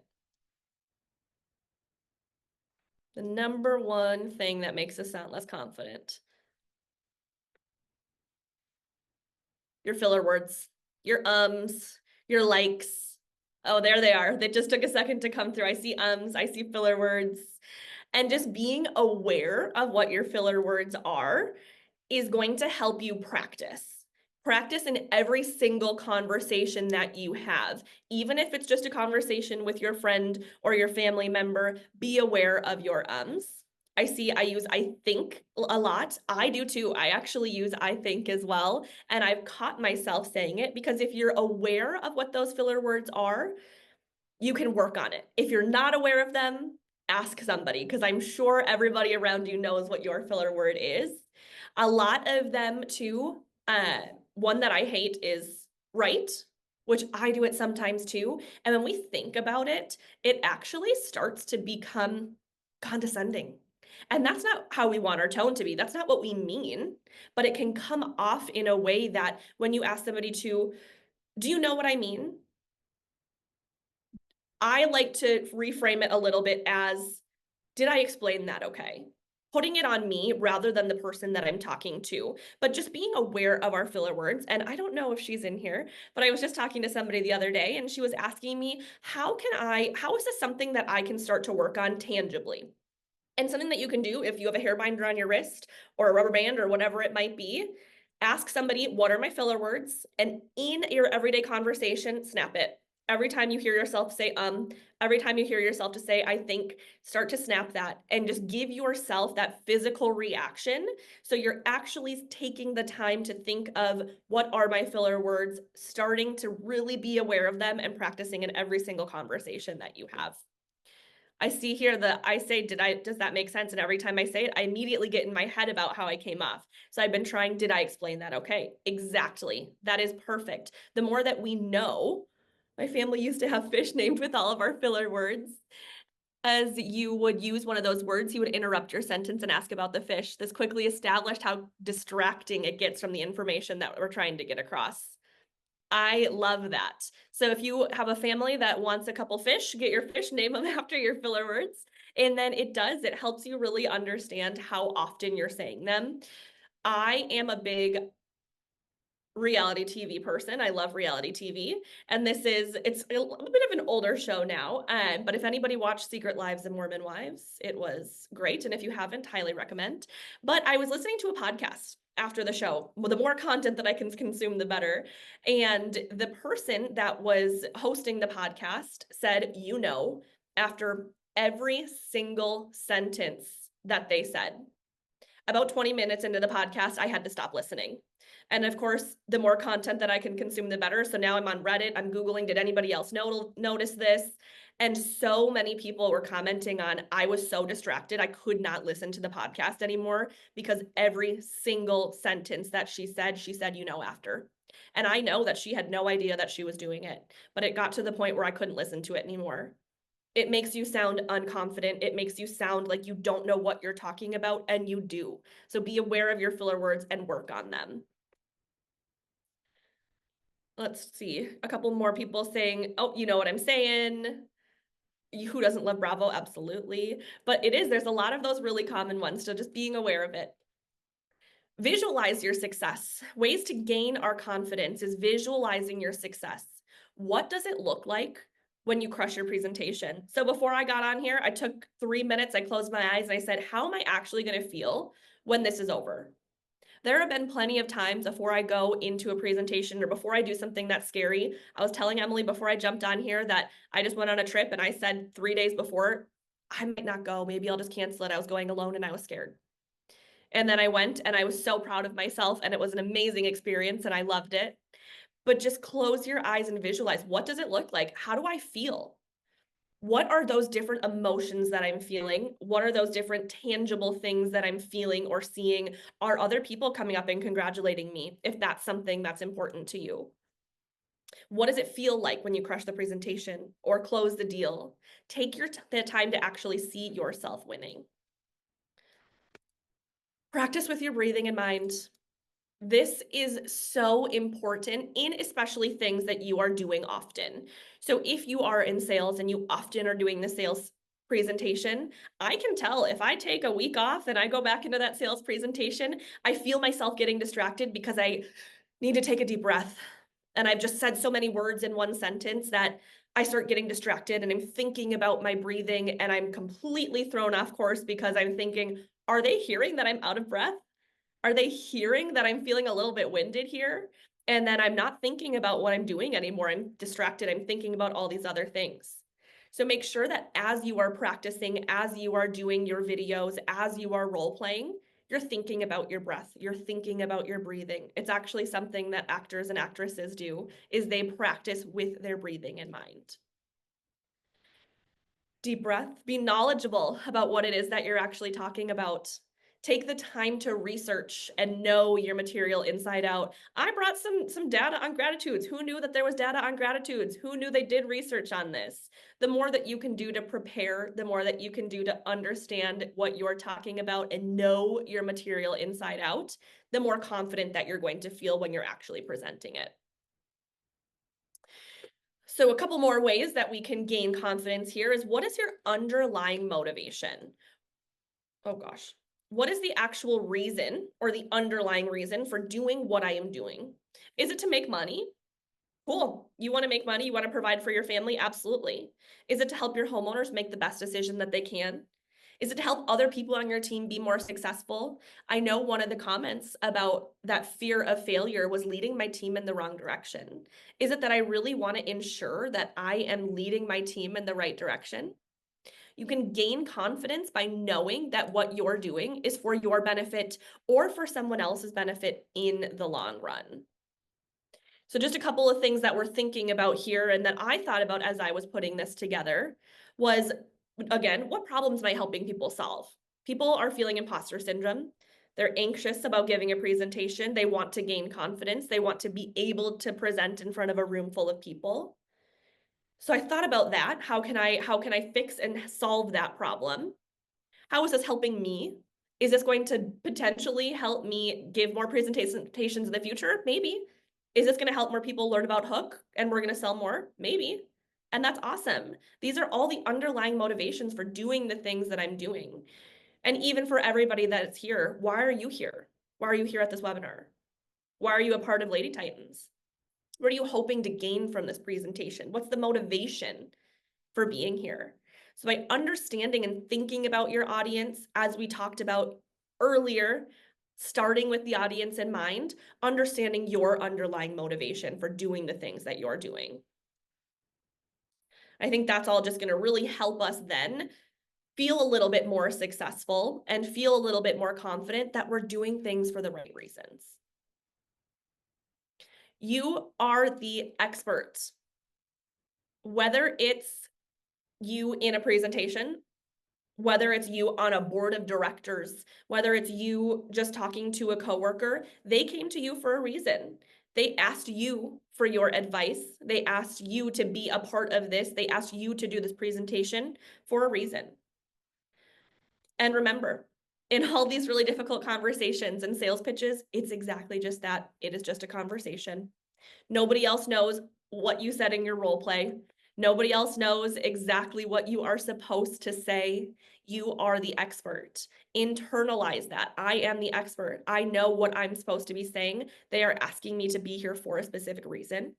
The number one thing that makes us sound less confident. Your filler words, your ums, your likes. Oh, there they are. They just took a second to come through. I see ums, I see filler words. And just being aware of what your filler words are is going to help you practice. Practice in every single conversation that you have. Even if it's just a conversation with your friend or your family member, be aware of your ums. I see I use I think a lot. I do too. I actually use I think as well. And I've caught myself saying it because if you're aware of what those filler words are, you can work on it. If you're not aware of them, ask somebody because I'm sure everybody around you knows what your filler word is. A lot of them too, one that I hate is right, which I do it sometimes too. And when we think about it, it actually starts to become condescending. And that's not how we want our tone to be. That's not what we mean, but it can come off in a way that when you ask somebody to, do you know what I mean? I like to reframe it a little bit as, did I explain that okay? Putting it on me rather than the person that I'm talking to, but just being aware of our filler words. And I don't know if she's in here, but I was just talking to somebody the other day and she was asking me, how is this something that I can start to work on tangibly? And something that you can do if you have a hair binder on your wrist or a rubber band or whatever it might be, ask somebody, what are my filler words? And in your everyday conversation, snap it. Every time you hear yourself say, every time you hear yourself to say, I think, start to snap that and just give yourself that physical reaction. So you're actually taking the time to think of what are my filler words, starting to really be aware of them and practicing in every single conversation that you have. I see here that I say, does that make sense? And every time I say it, I immediately get in my head about how I came off. So I've been trying, did I explain that? Okay, exactly. That is perfect. The more that we know, my family used to have fish named with all of our filler words. As you would use one of those words, he would interrupt your sentence and ask about the fish. This quickly established how distracting it gets from the information that we're trying to get across. I love that. So if you have a family that wants a couple fish, get your fish, name them after your filler words. And then it helps you really understand how often you're saying them. I am a big reality TV person. I love reality TV. And it's a bit of an older show now. But if anybody watched Secret Lives of Mormon Wives, it was great. And if you haven't, highly recommend. But I was listening to a podcast after the show. Well, the more content that I can consume, the better. And the person that was hosting the podcast said, after every single sentence that they said, about 20 minutes into the podcast, I had to stop listening. And of course, the more content that I can consume, the better. So now I'm on Reddit, I'm Googling, did anybody else notice this? And so many people were commenting on, I was so distracted, I could not listen to the podcast anymore because every single sentence that she said, after. And I know that she had no idea that she was doing it, but it got to the point where I couldn't listen to it anymore. It makes you sound unconfident. It makes you sound like you don't know what you're talking about, and you do. So be aware of your filler words and work on them. Let's see, a couple more people saying, oh, you know what I'm saying? Who doesn't love Bravo? Absolutely. But there's a lot of those really common ones, so just being aware of it. Visualize your success. Ways to gain our confidence is visualizing your success. What does it look like when you crush your presentation? So before I got on here, I took 3 minutes, I closed my eyes and I said, how am I actually going to feel when this is over? There have been plenty of times before I go into a presentation or before I do something that's scary. I was telling Emily before I jumped on here that I just went on a trip and I said 3 days before, I might not go. Maybe I'll just cancel it. I was going alone and I was scared. And then I went and I was so proud of myself and it was an amazing experience and I loved it. But just close your eyes and visualize, what does it look like? How do I feel? What are those different emotions that I'm feeling? What are those different tangible things that I'm feeling or seeing? Are other people coming up and congratulating me if that's something that's important to you? What does it feel like when you crush the presentation or close the deal? Take the time to actually see yourself winning. Practice with your breathing in mind. This is so important in especially things that you are doing often. So if you are in sales and you often are doing the sales presentation, I can tell if I take a week off and I go back into that sales presentation, I feel myself getting distracted because I need to take a deep breath. And I've just said so many words in one sentence that I start getting distracted and I'm thinking about my breathing and I'm completely thrown off course because I'm thinking, are they hearing that I'm out of breath? Are they hearing that I'm feeling a little bit winded here? And then I'm not thinking about what I'm doing anymore. I'm distracted. I'm thinking about all these other things. So make sure that as you are practicing, as you are doing your videos, as you are role playing, you're thinking about your breath. You're thinking about your breathing. It's actually something that actors and actresses do, is they practice with their breathing in mind. Deep breath. Be knowledgeable about what it is that you're actually talking about. Take the time to research and know your material inside out. I brought some data on gratitudes. Who knew that there was data on gratitudes? Who knew they did research on this? The more that you can do to prepare, the more that you can do to understand what you're talking about and know your material inside out, the more confident that you're going to feel when you're actually presenting it. So a couple more ways that we can gain confidence here is, what is your underlying motivation? Oh gosh. What is the actual reason or the underlying reason for doing what I am doing? Is it to make money? Cool. You want to make money? You want to provide for your family? Absolutely. Is it to help your homeowners make the best decision that they can? Is it to help other people on your team be more successful? I know one of the comments about that fear of failure was leading my team in the wrong direction. Is it that I really want to ensure that I am leading my team in the right direction? You can gain confidence by knowing that what you're doing is for your benefit or for someone else's benefit in the long run. So just a couple of things that we're thinking about here and that I thought about as I was putting this together was, again, what problems am I helping people solve? People are feeling imposter syndrome. They're anxious about giving a presentation. They want to gain confidence. They want to be able to present in front of a room full of people. So I thought about that. How can I fix and solve that problem? How is this helping me? Is this going to potentially help me give more presentations in the future? Maybe. Is this going to help more people learn about Hook and we're going to sell more? Maybe. And that's awesome. These are all the underlying motivations for doing the things that I'm doing. And even for everybody that's here, why are you here? Why are you here at this webinar? Why are you a part of Lady Titans? What are you hoping to gain from this presentation? What's the motivation for being here? So by understanding and thinking about your audience, as we talked about earlier, starting with the audience in mind, understanding your underlying motivation for doing the things that you're doing. I think that's all just going to really help us then feel a little bit more successful and feel a little bit more confident that we're doing things for the right reasons. You are the expert. Whether it's you in a presentation, whether it's you on a board of directors, whether it's you just talking to a coworker, they came to you for a reason. They asked you for your advice. They asked you to be a part of this. They asked you to do this presentation for a reason. And remember, in all these really difficult conversations and sales pitches, it's exactly just that. It is just a conversation. Nobody else knows what you said in your role play. Nobody else knows exactly what you are supposed to say. You are the expert. Internalize that. I am the expert. I know what I'm supposed to be saying. They are asking me to be here for a specific reason.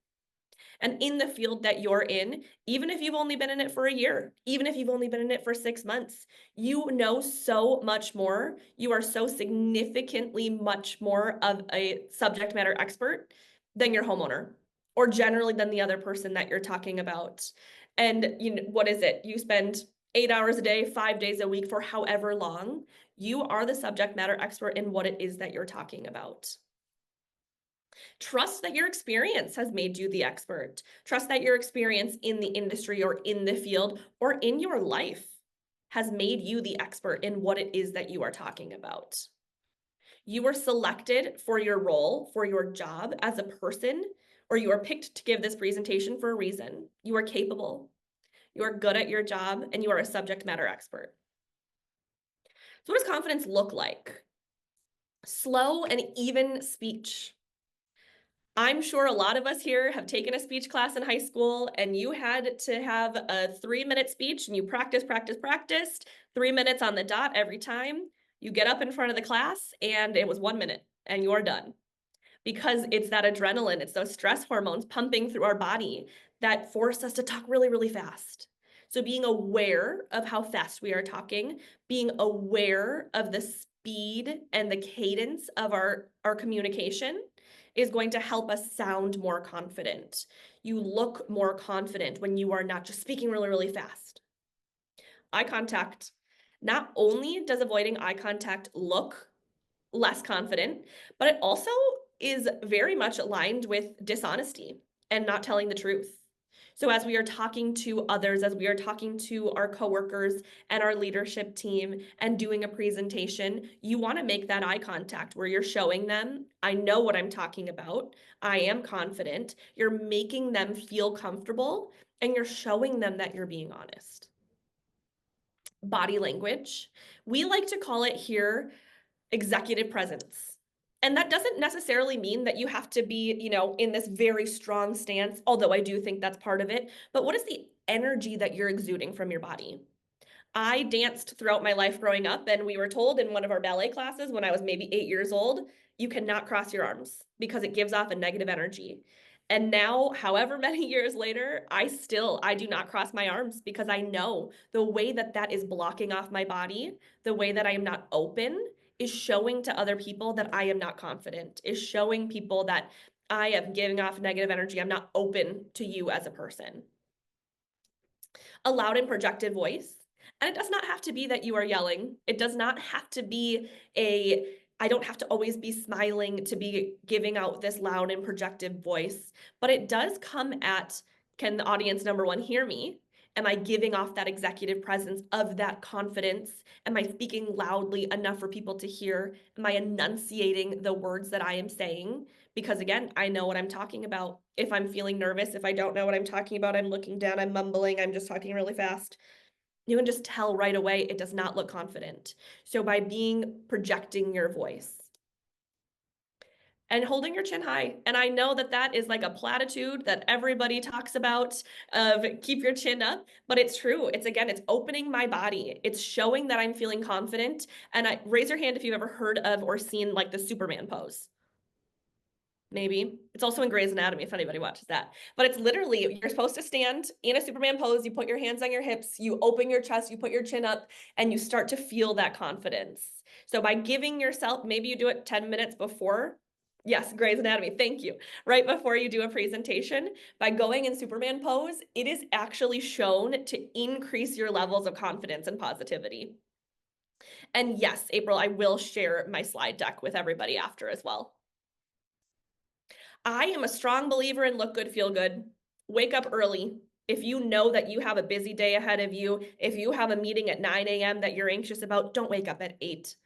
And in the field that you're in, even if you've only been in it for a year, even if you've only been in it for 6 months, you know so much more. You are so significantly much more of a subject matter expert than your homeowner, or generally than the other person that you're talking about. And you know, what is it? You spend 8 hours a day, 5 days a week for however long. You are the subject matter expert in what it is that you're talking about. Trust that your experience has made you the expert. Trust that your experience in the industry or in the field or in your life has made you the expert in what it is that you are talking about. You were selected for your role, for your job as a person, or you are picked to give this presentation for a reason. You are capable, you are good at your job, and you are a subject matter expert. So what does confidence look like? Slow and even speech. I'm sure a lot of us here have taken a speech class in high school and you had to have a 3-minute speech and you practiced 3 minutes on the dot every time. You get up in front of the class and it was 1 minute and you're done. Because it's that adrenaline, it's those stress hormones pumping through our body that force us to talk really, really fast. So being aware of how fast we are talking, being aware of the speed and the cadence of our communication is going to help us sound more confident. You look more confident when you are not just speaking really, really fast. Eye contact. Not only does avoiding eye contact look less confident, but it also is very much aligned with dishonesty and not telling the truth. So as we are talking to others, as we are talking to our coworkers and our leadership team and doing a presentation, you want to make that eye contact where you're showing them, I know what I'm talking about. I am confident. You're making them feel comfortable and you're showing them that you're being honest. Body language. We like to call it here executive presence. And that doesn't necessarily mean that you have to be, in this very strong stance, although I do think that's part of it. But what is the energy that you're exuding from your body? I danced throughout my life growing up, and we were told in one of our ballet classes when I was maybe 8 years old, you cannot cross your arms because it gives off a negative energy. And now, however many years later, I do not cross my arms because I know the way that that is blocking off my body, the way that I am not open is showing to other people that I am not confident, is showing people that I am giving off negative energy. I'm not open to you as a person. A loud and projected voice. And it does not have to be that you are yelling. It does not have to be I don't have to always be smiling to be giving out this loud and projected voice, but it does come at, can the audience, number one, hear me? Am I giving off that executive presence of that confidence? Am I speaking loudly enough for people to hear? Am I enunciating the words that I am saying? Because again, I know what I'm talking about. If I'm feeling nervous, if I don't know what I'm talking about, I'm looking down, I'm mumbling, I'm just talking really fast. You can just tell right away it does not look confident. So by projecting your voice and holding your chin high. And I know that that is like a platitude that everybody talks about of keep your chin up, but it's true. It's opening my body. It's showing that I'm feeling confident. And raise your hand if you've ever heard of or seen like the Superman pose. Maybe. It's also in Grey's Anatomy if anybody watches that. But it's literally, you're supposed to stand in a Superman pose, you put your hands on your hips, you open your chest, you put your chin up, and you start to feel that confidence. So by giving yourself, maybe you do it 10 minutes before. Yes, Grey's Anatomy, thank you. Right before you do a presentation, by going in Superman pose, it is actually shown to increase your levels of confidence and positivity. And yes, April, I will share my slide deck with everybody after as well. I am a strong believer in look good, feel good. Wake up early. If you know that you have a busy day ahead of you, if you have a meeting at 9 a.m. that you're anxious about, don't wake up at 8.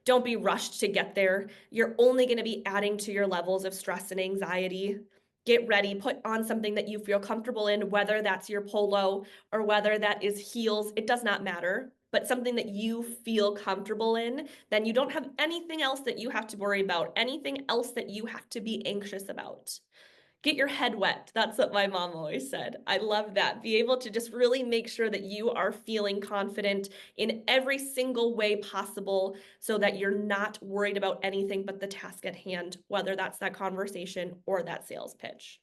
Don't be rushed to get there. You're only going to be adding to your levels of stress and anxiety. Get ready, put on something that you feel comfortable in, whether that's your polo or whether that is heels, it does not matter, but something that you feel comfortable in. Then you don't have anything else that you have to worry about, anything else that you have to be anxious about. Get your head wet. That's what my mom always said. I love that. Be able to just really make sure that you are feeling confident in every single way possible so that you're not worried about anything but the task at hand, whether that's that conversation or that sales pitch.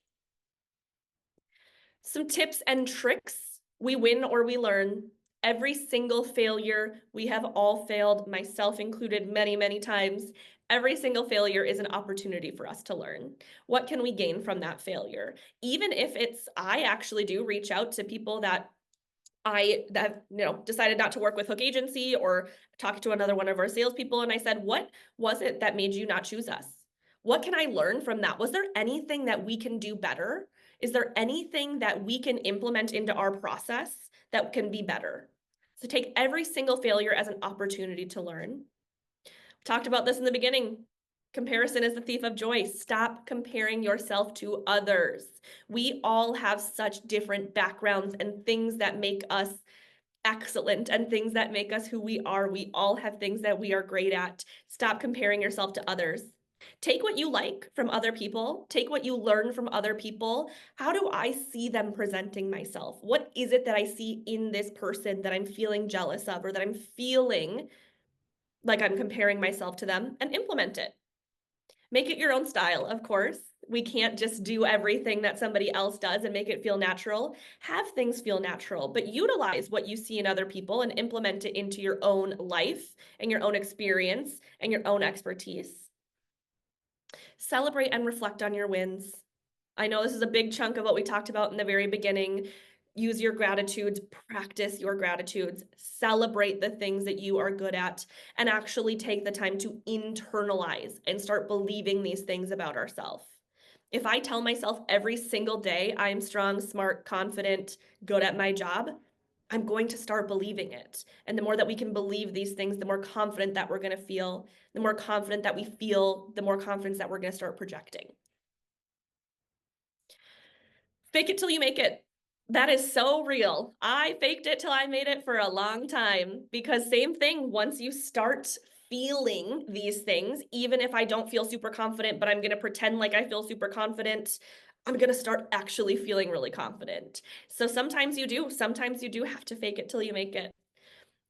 Some tips and tricks. We win or we learn. Every single failure, we have all failed, myself included, many, many times. Every single failure is an opportunity for us to learn. What can we gain from that failure? Even if I actually do reach out to people that decided not to work with Hook Agency, or talked to another one of our salespeople, and I said, what was it that made you not choose us? What can I learn from that? Was there anything that we can do better? Is there anything that we can implement into our process that can be better? So take every single failure as an opportunity to learn. Talked about this in the beginning. Comparison is the thief of joy. Stop comparing yourself to others. We all have such different backgrounds and things that make us excellent and things that make us who we are. We all have things that we are great at. Stop comparing yourself to others. Take what you like from other people. Take what you learn from other people. How do I see them presenting myself? What is it that I see in this person that I'm feeling jealous of, or that I'm feeling like I'm comparing myself to them, and implement it. Make it your own style, of course. We can't just do everything that somebody else does and make it feel natural. Have things feel natural, but utilize what you see in other people and implement it into your own life and your own experience and your own expertise. Celebrate and reflect on your wins. I know this is a big chunk of what we talked about in the very beginning. Use your gratitudes, practice your gratitudes, celebrate the things that you are good at, and actually take the time to internalize and start believing these things about ourselves. If I tell myself every single day I'm strong, smart, confident, good at my job, I'm going to start believing it. And the more that we can believe these things, the more confident that we're going to feel. The more confident that we feel, the more confidence that we're going to start projecting. Fake it till you make it. That is so real. I faked it till I made it for a long time, because same thing, once you start feeling these things, even if I don't feel super confident, but I'm going to pretend like I feel super confident, I'm going to start actually feeling really confident. So sometimes you do have to fake it till you make it.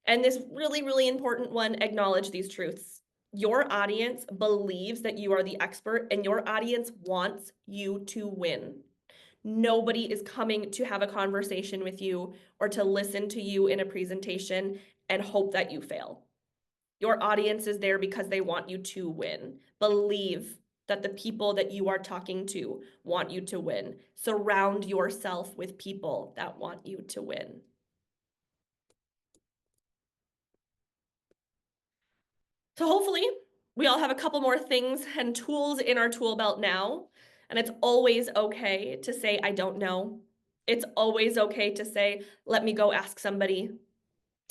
And this really, really important one, acknowledge these truths. Your audience believes that you are the expert, and your audience wants you to win. Nobody is coming to have a conversation with you or to listen to you in a presentation and hope that you fail. Your audience is there because they want you to win. Believe that the people that you are talking to want you to win. Surround yourself with people that want you to win. So hopefully we all have a couple more things and tools in our tool belt now. And it's always okay to say, I don't know. It's always okay to say, let me go ask somebody.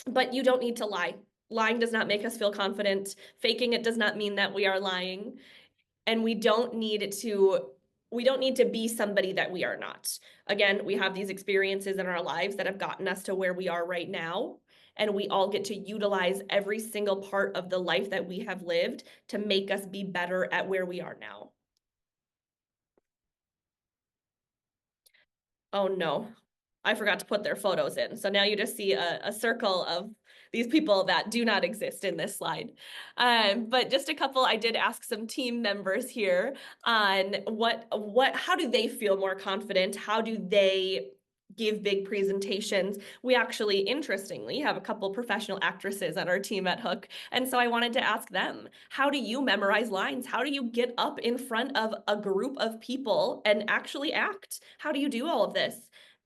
But you don't need to lie. Lying does not make us feel confident. Faking it does not mean that we are lying. And we don't need to be somebody that we are not. Again, we have these experiences in our lives that have gotten us to where we are right now. And we all get to utilize every single part of the life that we have lived to make us be better at where we are now. Oh no, I forgot to put their photos in. So now you just see a circle of these people that do not exist in this slide. But just a couple, I did ask some team members here on how do they feel more confident? How do they give big presentations? We actually, interestingly, have a couple professional actresses on our team at Hook. And so I wanted to ask them, how do you memorize lines? How do you get up in front of a group of people and actually act? How do you do all of this?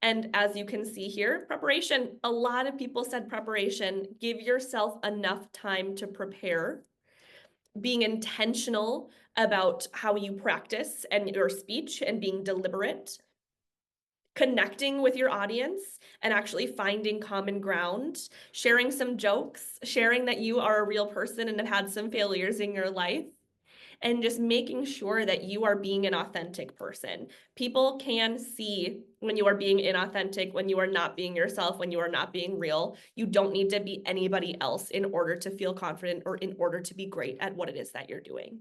And as you can see here, preparation. A lot of people said preparation. Give yourself enough time to prepare. Being intentional about how you practice and your speech and being deliberate. connecting with your audience and actually finding common ground, sharing some jokes, sharing that you are a real person and have had some failures in your life, and just making sure that you are being an authentic person. People can see when you are being inauthentic, when you are not being yourself, when you are not being real. You don't need to be anybody else in order to feel confident or in order to be great at what it is that you're doing.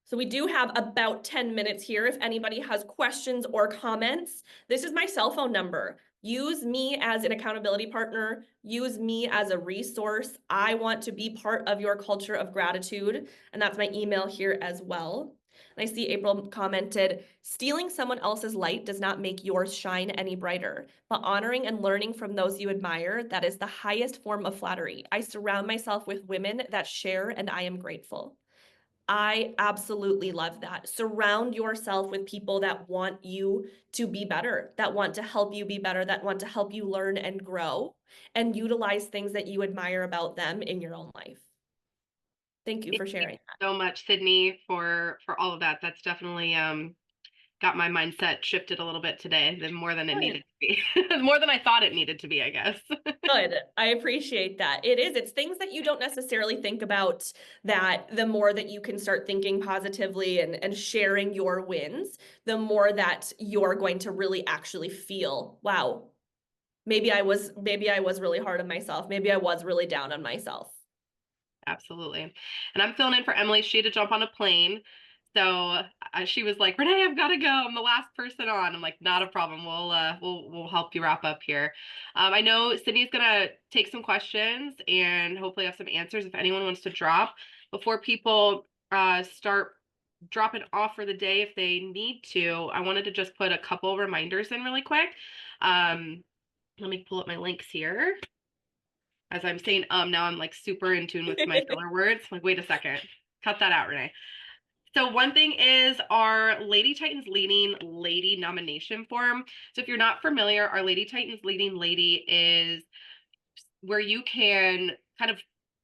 So we do have about 10 minutes here. If anybody has questions or comments, this is my cell phone number. Use me as an accountability partner. Use me as a resource. I want to be part of your culture of gratitude. And that's my email here as well. And I see April commented, stealing someone else's light does not make yours shine any brighter, but honoring and learning from those you admire, that is the highest form of flattery. I surround myself with women that share, and I am grateful. I absolutely love that. Surround yourself with people that want you to be better, that want to help you be better, that want to help you learn and grow, and utilize things that you admire about them in your own life. Thank you Thank for you sharing that. so much, Sydney, for all of that. That's definitely got my mindset shifted a little bit today, than more than it Good. needed to be. More than I thought it needed to be, I guess. Good. I appreciate that. It's things that you don't necessarily think about, that the more that you can start thinking positively and sharing your wins, the more that you're going to really actually feel, wow, maybe I was really hard on myself. Maybe I was really down on myself. Absolutely. And I'm filling in for Emily. She had to jump on a plane. So she was like, Renee, I've got to go. I'm the last person on. I'm like, not a problem. We'll help you wrap up here. I know Sydney's gonna take some questions and hopefully have some answers if anyone wants to drop before people start dropping off for the day if they need to. I wanted to just put a couple reminders in really quick. Let me pull up my links here. As I'm saying, now I'm like super in tune with my filler words. Like, wait a second, cut that out, Renee. So one thing is our Lady Titans Leading Lady nomination form. So if you're not familiar, our Lady Titans Leading Lady is where you can kind of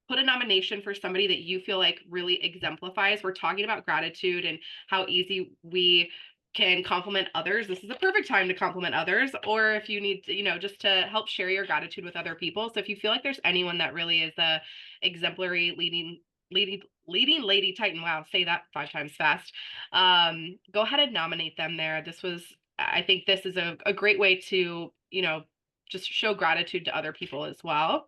put a nomination for somebody that you feel like really exemplifies. We're talking about gratitude and how easy we can compliment others. This is a perfect time to compliment others, or if you need to, just to help share your gratitude with other people. So if you feel like there's anyone that really is a exemplary leading lady titan, wow, say that 5 times fast, go ahead and nominate them there. I think this is a great way to, just show gratitude to other people as well.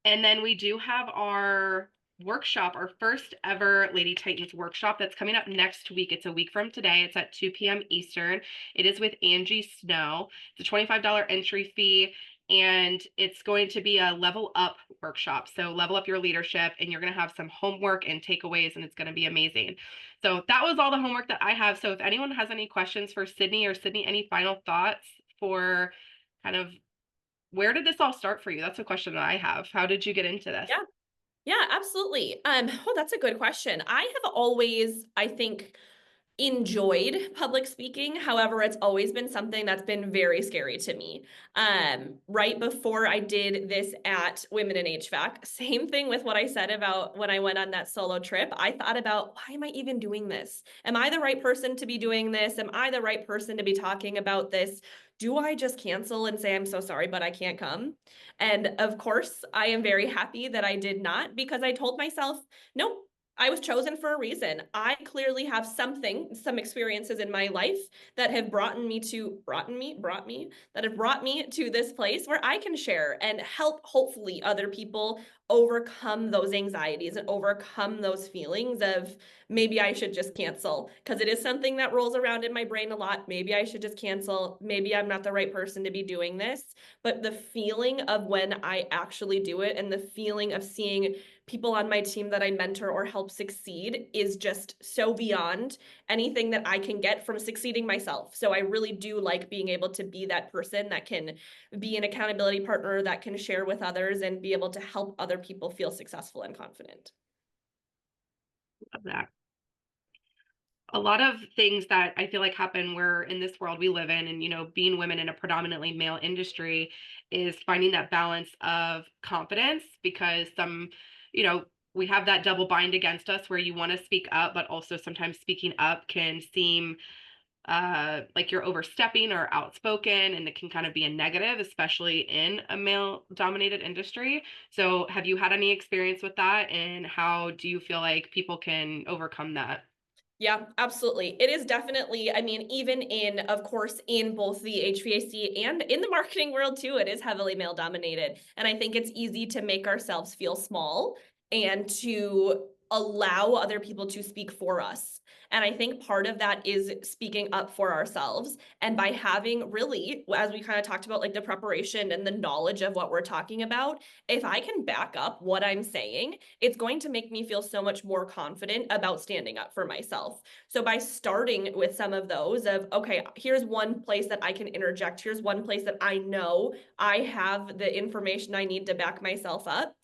And then we do have our workshop, our first ever Lady Titans workshop that's coming up next week. It's a week from today. It's at 2 p.m. Eastern. It is with Angie Snow. It's a $25 entry fee, and it's going to be a level up workshop. So level up your leadership, and you're going to have some homework and takeaways, and it's going to be amazing. So that was all the homework that I have. So if anyone has any questions for Sydney, or Sydney, any final thoughts for kind of where did this all start for you? That's a question that I have. How did you get into this? Yeah, absolutely. Oh, that's a good question. I have always, I think, enjoyed public speaking. However, it's always been something that's been very scary to me. Right before I did this at Women in HVAC, same thing with what I said about when I went on that solo trip. I thought about, why am I even doing this? Am I the right person to be doing this? Am I the right person to be talking about this? Do I just cancel and say, I'm so sorry, but I can't come? And of course, I am very happy that I did not, because I told myself, nope, I was chosen for a reason. I clearly have some experiences in my life that have brought me to this place where I can share and help, hopefully, other people overcome those anxieties and overcome those feelings of maybe I should just cancel, because it is something that rolls around in my brain a lot. Maybe I should just cancel. Maybe I'm not the right person to be doing this. But the feeling of when I actually do it, and the feeling of seeing people on my team that I mentor or help succeed, is just so beyond anything that I can get from succeeding myself. So I really do like being able to be that person that can be an accountability partner, that can share with others and be able to help other people feel successful and confident. Love that. A lot of things that I feel like happen where in this world we live in, and being women in a predominantly male industry, is finding that balance of confidence, because we have that double bind against us where you want to speak up, but also sometimes speaking up can seem like you're overstepping or outspoken, and it can kind of be a negative, especially in a male dominated industry. So have you had any experience with that, and how do you feel like people can overcome that? Yeah, absolutely. It is definitely, I mean, even in, of course, in both the HVAC and in the marketing world too, it is heavily male dominated. And I think it's easy to make ourselves feel small and to allow other people to speak for us. And I think part of that is speaking up for ourselves. And by having really, as we kind of talked about, like the preparation and the knowledge of what we're talking about, if I can back up what I'm saying, it's going to make me feel so much more confident about standing up for myself. So by starting with some of those of, okay, here's one place that I can interject. Here's one place that I know I have the information I need to back myself up.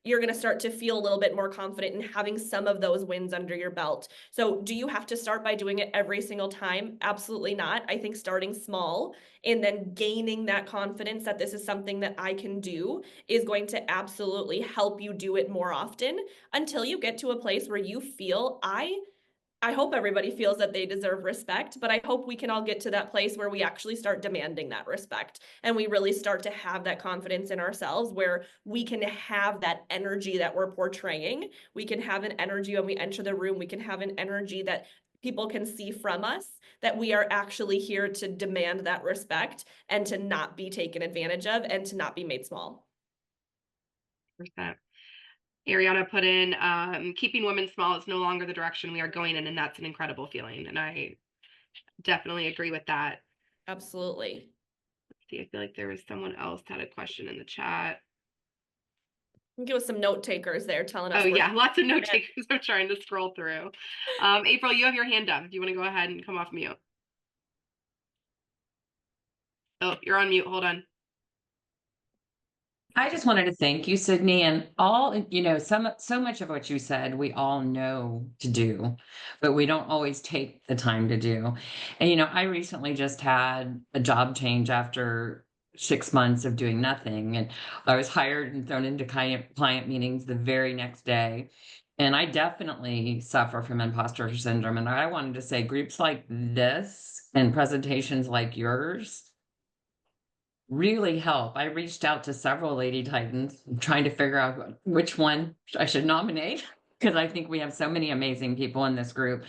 You're going to start to feel a little bit more confident in having some of those wins under your belt. So do you have to start by doing it every single time? Absolutely not. I think starting small and then gaining that confidence that this is something that I can do is going to absolutely help you do it more often until you get to a place where you feel I hope everybody feels that they deserve respect, but I hope we can all get to that place where we actually start demanding that respect and we really start to have that confidence in ourselves where we can have that energy that we're portraying. We can have an energy when we enter the room. We can have an energy that people can see from us that we are actually here to demand that respect and to not be taken advantage of and to not be made small. Percent. Ariana put in, keeping women small is no longer the direction we are going in, and that's an incredible feeling. And I definitely agree with that. Absolutely. Let's see, I feel like there was someone else that had a question in the chat. Give us some note takers there telling us Oh we're yeah, lots of note takers. I'm trying to scroll through. April, you have your hand up. Do you want to go ahead and come off mute? Oh, you're on mute. Hold on. I just wanted to thank you, Sydney, and all, so much of what you said, we all know to do, but we don't always take the time to do. And, I recently just had a job change after 6 months of doing nothing. And I was hired and thrown into client meetings the very next day. And I definitely suffer from imposter syndrome. And I wanted to say groups like this and presentations like yours really help. I reached out to several Lady Titans trying to figure out which one I should nominate because I think we have so many amazing people in this group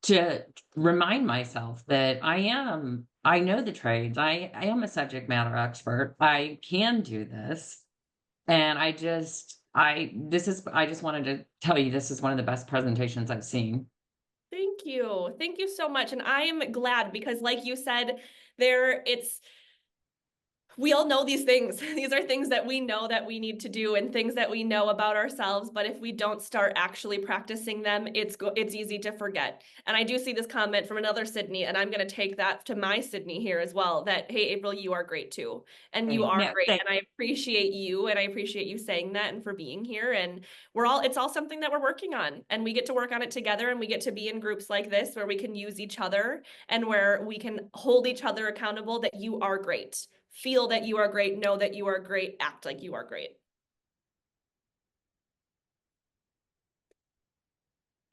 to remind myself that I know the trades. I am a subject matter expert. I can do this. And I just wanted to tell you this is one of the best presentations I've seen. Thank you. Thank you so much. And I am glad because like you said, it's we all know these things. These are things that we know that we need to do and things that we know about ourselves. But if we don't start actually practicing them, it's easy to forget. And I do see this comment from another Sydney, and I'm going to take that to my Sydney here as well, that, hey, April, you are great too. And you are No, great. And I appreciate you. And I appreciate you saying that and for being here. And it's all something that we're working on. And we get to work on it together. And we get to be in groups like this where we can use each other and where we can hold each other accountable that you are great. Feel that you are great, know that you are great, act like you are great.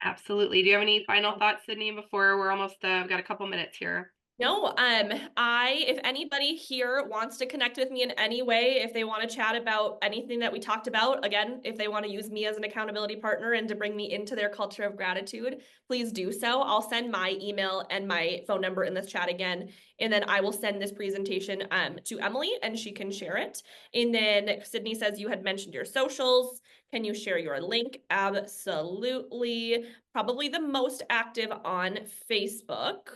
Absolutely. Do you have any final thoughts, Sydney, before we're almost, we've got a couple minutes here? No, if anybody here wants to connect with me in any way, if they want to chat about anything that we talked about, again, if they want to use me as an accountability partner and to bring me into their culture of gratitude, please do so. I'll send my email and my phone number in this chat again, and then I will send this presentation to Emily and she can share it. And then Sydney says you had mentioned your socials. Can you share your link? Absolutely. Probably the most active on Facebook.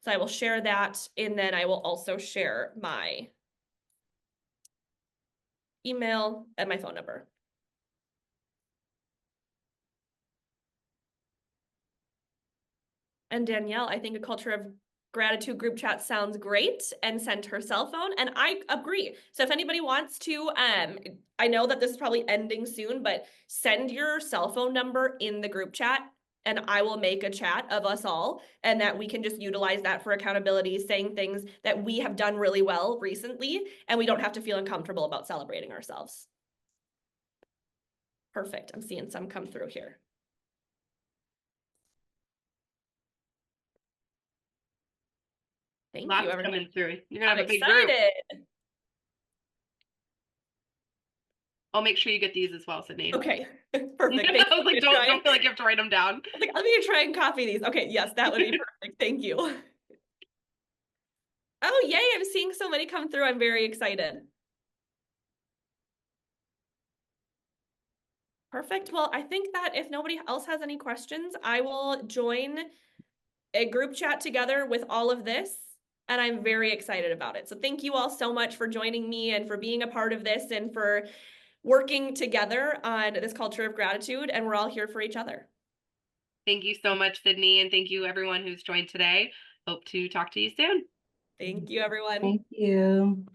So I will share that, and then I will also share my email and my phone number. And Danielle, I think a culture of gratitude group chat sounds great, and sent her cell phone, and I agree. So if anybody wants to, I know that this is probably ending soon, but send your cell phone number in the group chat and I will make a chat of us all and that we can just utilize that for accountability, saying things that we have done really well recently and we don't have to feel uncomfortable about celebrating ourselves. Perfect. I'm seeing some come through here. Thank Lots you, everyone. coming through. You're gonna I'm have a big group. excited. I'll make sure you get these as well, Sydney. Okay, perfect. Thank I was you. like, don't feel like you have to write them down. I was like, let me try and copy these. Okay, yes, that would be perfect. Thank you. Oh, yay, I'm seeing so many come through. I'm very excited. Perfect. Well, I think that if nobody else has any questions, I will join a group chat together with all of this, and I'm very excited about it. So thank you all so much for joining me and for being a part of this and for working together on this culture of gratitude, and we're all here for each other. Thank you so much, Sydney, and thank you everyone who's joined today. Hope to talk to you soon. Thank you, everyone. Thank you.